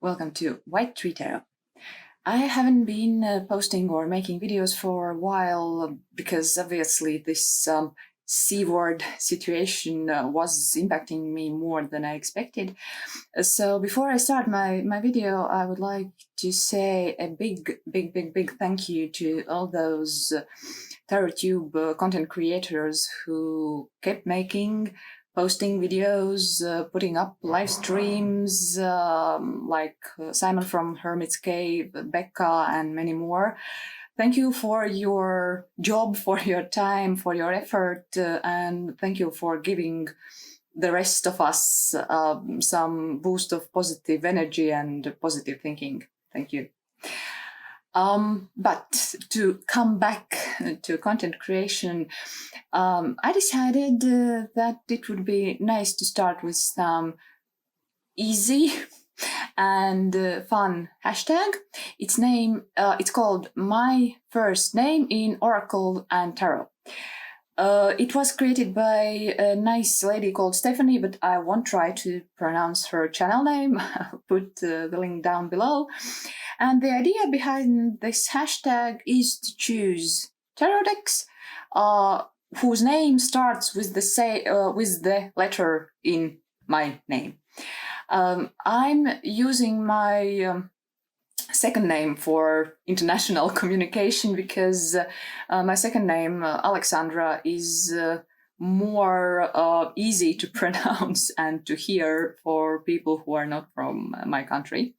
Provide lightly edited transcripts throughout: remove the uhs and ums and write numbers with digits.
welcome to White Tree Tarot. I haven't been posting or making videos for a while because obviously this C-word situation was impacting me more than I expected. So before I start my video, I would like to say a big thank you to all those TarotTube content creators who kept posting videos, putting up live streams, like Simon from Hermit's Cave, Becca, and many more. Thank you for your job, for your time, for your effort, and thank you for giving the rest of us some boost of positive energy and positive thinking. Thank you. But to come back to content creation, I decided that it would be nice to start with some easy and fun hashtag. It's called My First Name in Oracle and Tarot. It was created by a nice lady called Stephanie, but I won't try to pronounce her channel name. I'll put the link down below. And the idea behind this hashtag is to choose tarot decks whose name starts with the letter in my name. I'm using my second name for international communication because my second name, Alexandra, is more easy to pronounce and to hear for people who are not from my country.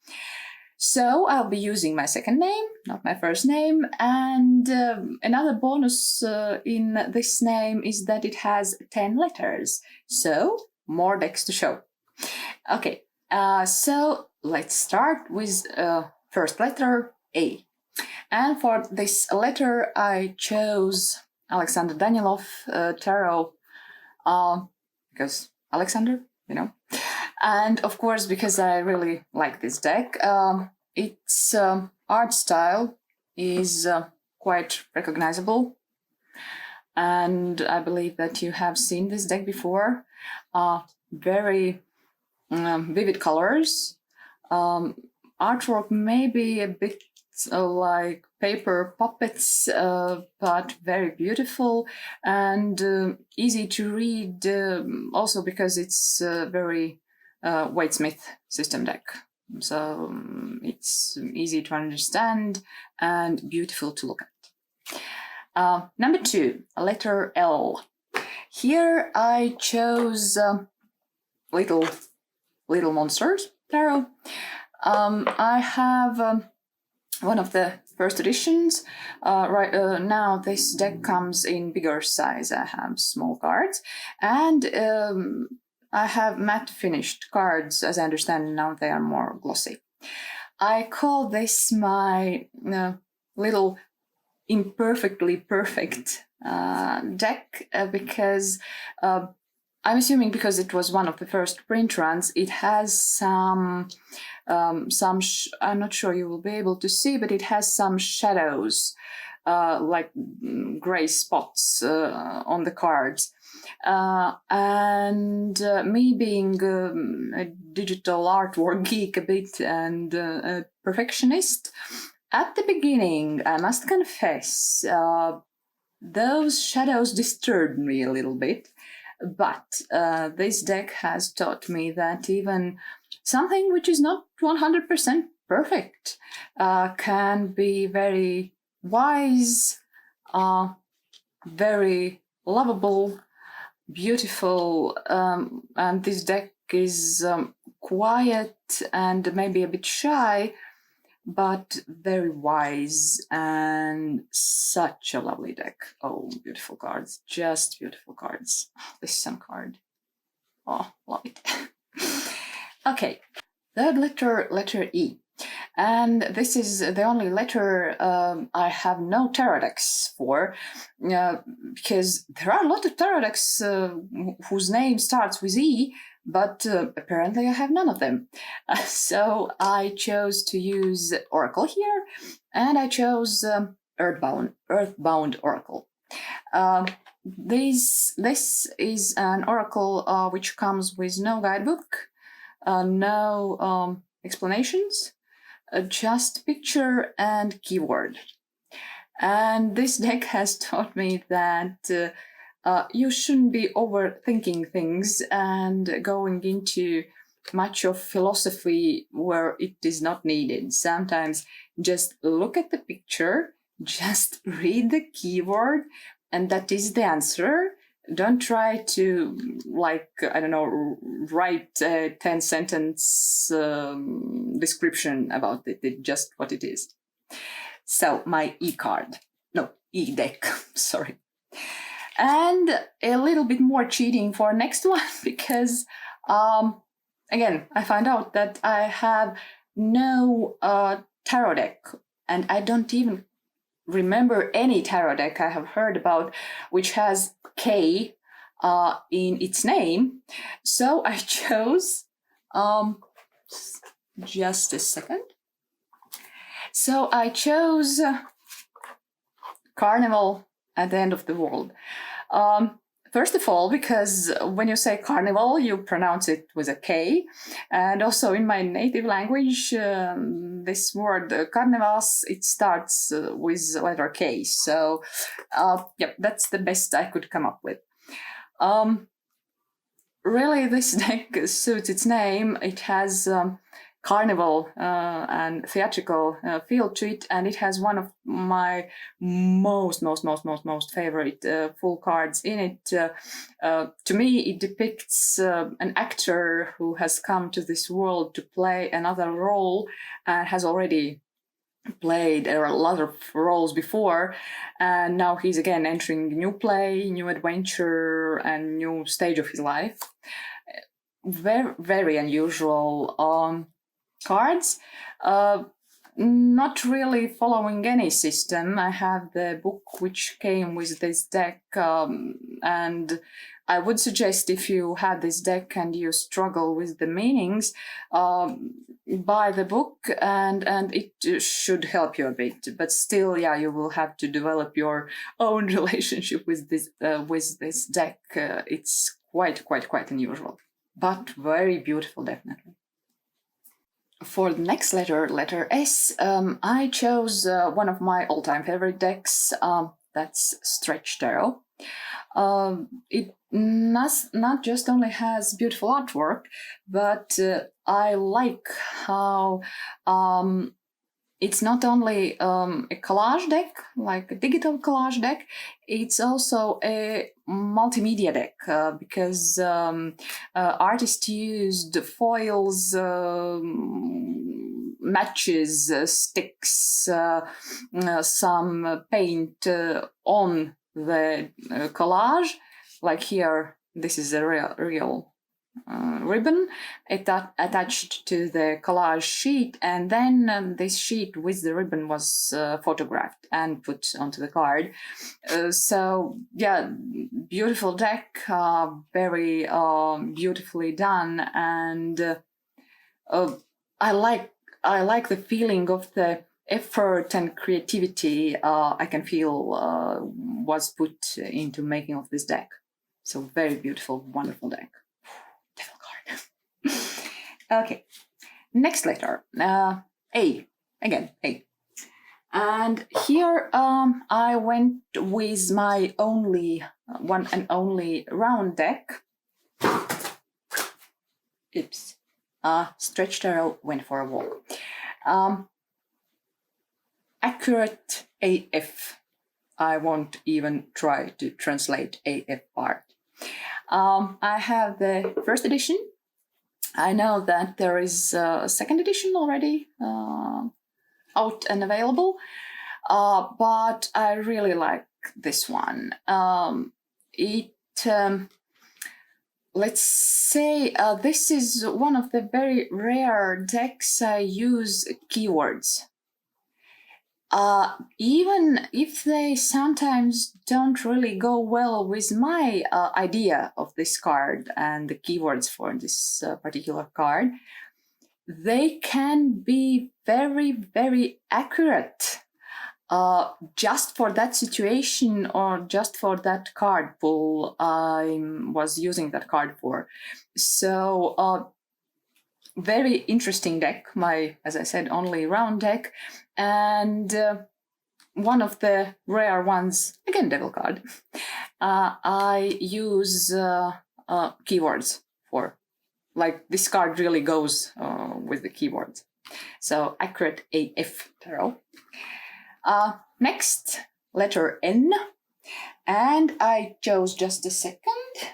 So I'll be using my second name, not my first name. And another bonus in this name is that it has 10 letters. So more decks to show. Okay, so let's start with first letter A. And for this letter, I chose Alexander Danielov tarot because Alexander, you know. And of course, because I really like this deck, its art style is quite recognizable. And I believe that you have seen this deck before. Very vivid colors. Artwork may be a bit like paper puppets, but very beautiful and easy to read, also because it's very Waite-Smith system deck. So it's easy to understand and beautiful to look at. Number 2, letter L. Here I chose Little Monsters tarot. I have one of the first editions. Right now this deck comes in bigger size. I have small cards and I have matte finished cards. As I understand now, they are more glossy. I call this my little imperfectly perfect deck because I'm assuming because it was one of the first print runs, it has some I'm not sure you will be able to see, but it has some shadows, like gray spots on the cards. And me being a digital artwork geek a bit and a perfectionist, at the beginning, I must confess, those shadows disturbed me a little bit. But this deck has taught me that even something which is not 100% perfect can be very wise, very lovable, beautiful, and this deck is quiet and maybe a bit shy, but very wise and such a lovely deck. Oh, beautiful cards, just beautiful cards. This sun card. Oh, love it. Okay, third letter E. And this is the only letter I have no tarot decks for, because there are a lot of tarot decks whose name starts with E, but apparently I have none of them. So I chose to use Oracle here, and I chose Earthbound Oracle. This is an oracle which comes with no guidebook, no explanations, just picture and keyword. And this deck has taught me that you shouldn't be overthinking things and going into much of philosophy where it is not needed. Sometimes just look at the picture, just read the keyword, and that is the answer. Don't try to, write a 10-sentence description about it, just what it is. So my e-deck, sorry. And a little bit more cheating for next one, because again, I found out that I have no tarot deck, and I don't even remember any tarot deck I have heard about which has K in its name. So I chose, just a second. So I chose Carnival at the End of the World. First of all, because when you say Carnival, you pronounce it with a K. And also in my native language, this word carnivals, it starts with letter K. So that's the best I could come up with. Really, this deck suits its name. It has carnival and theatrical feel to it, and it has one of my most favorite full cards in it. To me, it depicts an actor who has come to this world to play another role and has already played a lot of roles before, and now he's again entering new play, new adventure, and new stage of his life. Very, very unusual cards. Not really following any system. I have the book which came with this deck, and I would suggest if you have this deck and you struggle with the meanings, buy the book, and it should help you a bit. But still, you will have to develop your own relationship with this deck. It's quite unusual, but very beautiful, definitely. For the next letter S, I chose one of my all-time favorite decks. That's Stretch Tarot. It not just only has beautiful artwork, but I like how it's not only a collage deck, like a digital collage deck, it's also a multimedia deck because artists used foils, matches, sticks, some paint on the collage. Like here, this is a real ribbon attached to the collage sheet, and then this sheet with the ribbon was photographed and put onto the card. So beautiful deck, very beautifully done, and I like the feeling of the effort and creativity I can feel was put into making of this deck. So very beautiful, wonderful deck. Devil card. Okay, next letter, A. Again, A. And here I went with my one and only round deck. Oops. Stretch Tarot went for a walk. Accurate AF. I won't even try to translate AF part. I have the first edition. I know that there is a second edition already out and available, but I really like this one. Let's say this is one of the very rare decks I use keywords. Even if they sometimes don't really go well with my idea of this card and the keywords for this particular card, they can be very, very accurate just for that situation or just for that card pool I was using that card for. So very interesting deck, my, as I said, only round deck, and one of the rare ones, again devil card, I use keywords for. Like, this card really goes with the keywords. So, accurate AF tarot. Next, letter N. And I chose, just a second,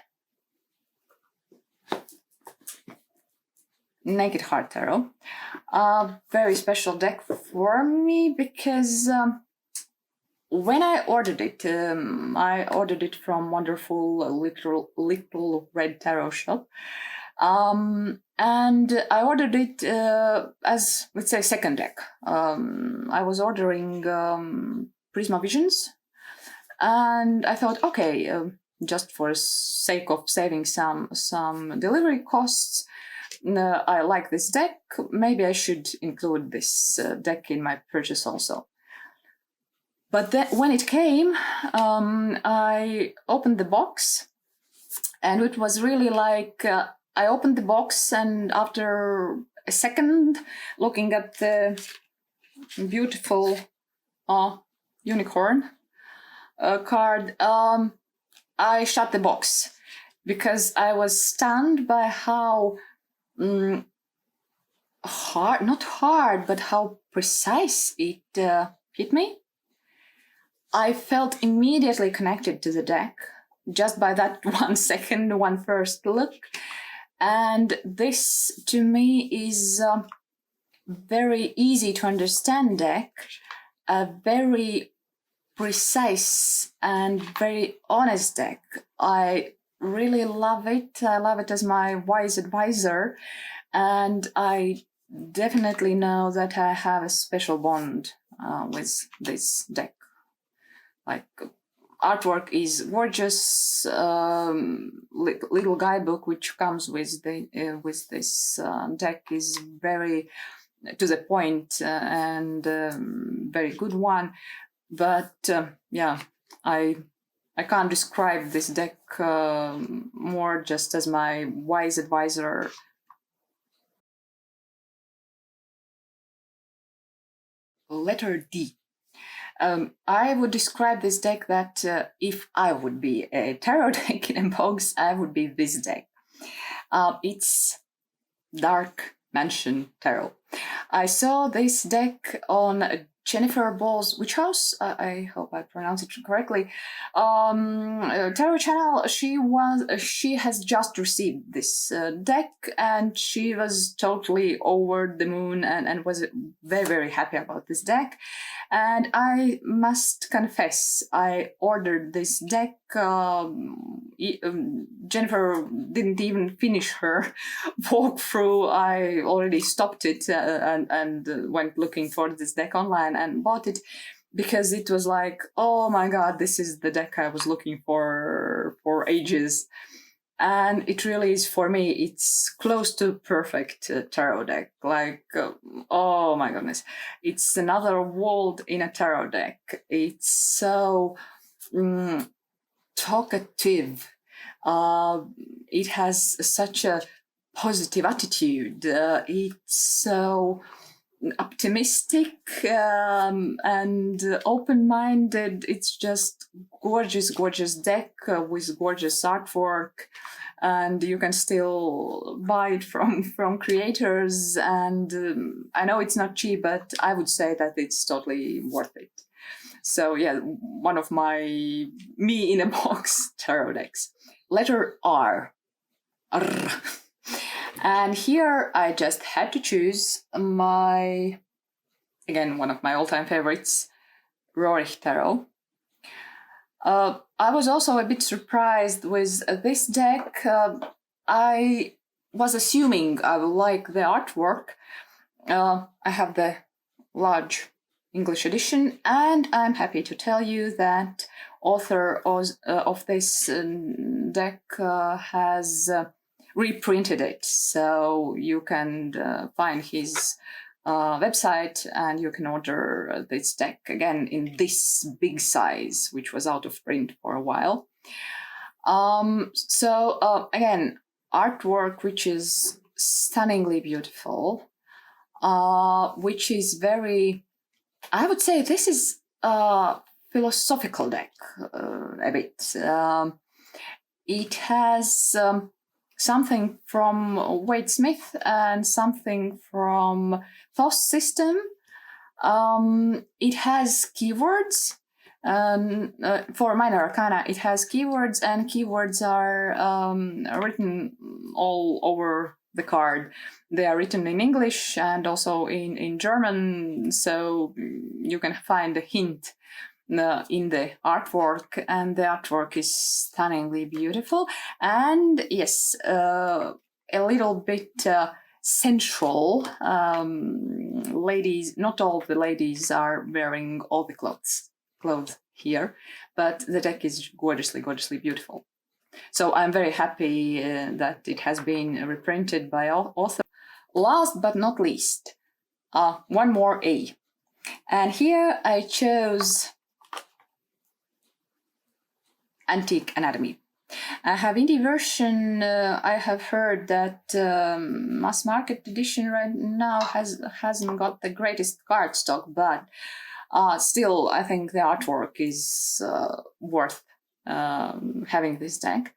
Naked Heart Tarot. Very special deck for me because when I ordered it from wonderful little red tarot shop. And I ordered it as, let's say, second deck. I was ordering Prisma Visions, and I thought, okay, just for sake of saving some delivery costs, I like this deck. Maybe I should include this deck in my purchase also. But then, when it came, I opened the box, and it was really like I opened the box, and after a second, looking at the beautiful unicorn card, I shut the box because I was stunned by how not hard, but how precise it hit me. I felt immediately connected to the deck just by that 1 second, one first look. And this, to me, is a very easy to understand deck, a very precise and very honest deck. I really love it. I love it as my wise advisor, and I definitely know that I have a special bond with this deck. Like, artwork is gorgeous. Little guidebook which comes with this deck is very to the point and very good one. But yeah, I can't describe this deck more, just as my wise advisor. Letter D. I would describe this deck that if I would be a tarot deck in a box, I would be this deck. It's Dark Mansion Tarot. I saw this deck on Jennifer Ball's Witch House. I hope I pronounce it correctly. Tarot channel. She has just received this deck, and she was totally over the moon and was very, very happy about this deck. And I must confess, I ordered this deck. Jennifer didn't even finish her walkthrough. I already stopped it and went looking for this deck online and bought it, because it was like, oh my god, this is the deck I was looking for ages. And it really is, for me, it's close to perfect tarot deck. Like, oh my goodness. It's another world in a tarot deck. It's so talkative. It has such a positive attitude. It's so optimistic and open-minded. It's just gorgeous deck with gorgeous artwork, and you can still buy it from creators. And I know it's not cheap, but I would say that it's totally worth it. So yeah, one of my me in a box tarot decks. Letter R. And here I just had to choose one of my all-time favorites, Rory Tarot. I was also a bit surprised with this deck. I was assuming I will like the artwork. I have the large English edition, and I'm happy to tell you that author of this deck has reprinted it, so you can find his website and you can order this deck again in this big size, which was out of print for a while. Again, artwork which is stunningly beautiful, which is very, I would say this is a philosophical deck a bit. It has something from Wade Smith and something from Thoth system. It has keywords. For minor arcana, it has keywords, and keywords are written all over the card. They are written in English and also in German, so you can find a hint in the artwork, and the artwork is stunningly beautiful. And yes, a little bit sensual. Ladies, not all the ladies are wearing all the clothes here, but the deck is gorgeously beautiful. So I'm very happy that it has been reprinted by author. Last but not least, one more A. And here I chose Antique Anatomy. I have indie version. I have heard that mass market edition right now hasn't got the greatest card stock, but still, I think the artwork is worth having this deck.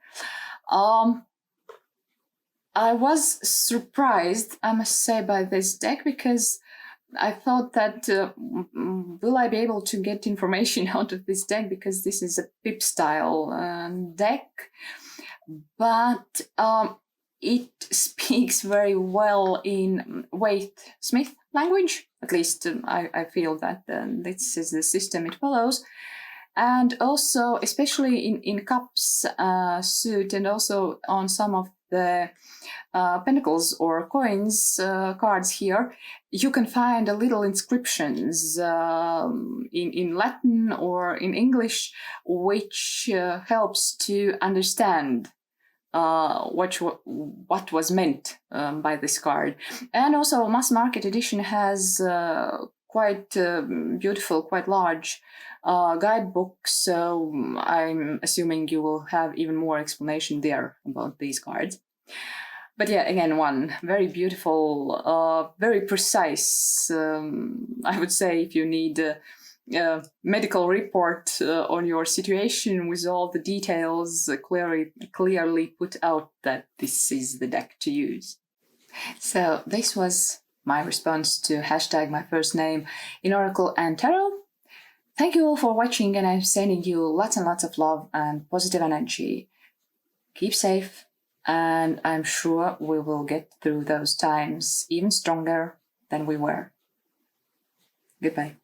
I was surprised, I must say, by this deck, because I thought that will I be able to get information out of this deck, because this is a pip style deck, but it speaks very well in Wade Smith language. At least I feel that this is the system it follows. And also, especially in Cups suit, and also on some of the pentacles or coins cards here, you can find a little inscriptions in Latin or in English, which helps to understand what was meant by this card. And also, mass market edition has quite beautiful, quite large guidebook, so I'm assuming you will have even more explanation there about these cards. But yeah, again, one very beautiful, very precise. I would say, if you need a medical report on your situation with all the details clearly put out, that this is the deck to use. So this was my response to hashtag my first name in Oracle and Tarot. Thank you all for watching, and I'm sending you lots and lots of love and positive energy. Keep safe, and I'm sure we will get through those times even stronger than we were. Goodbye.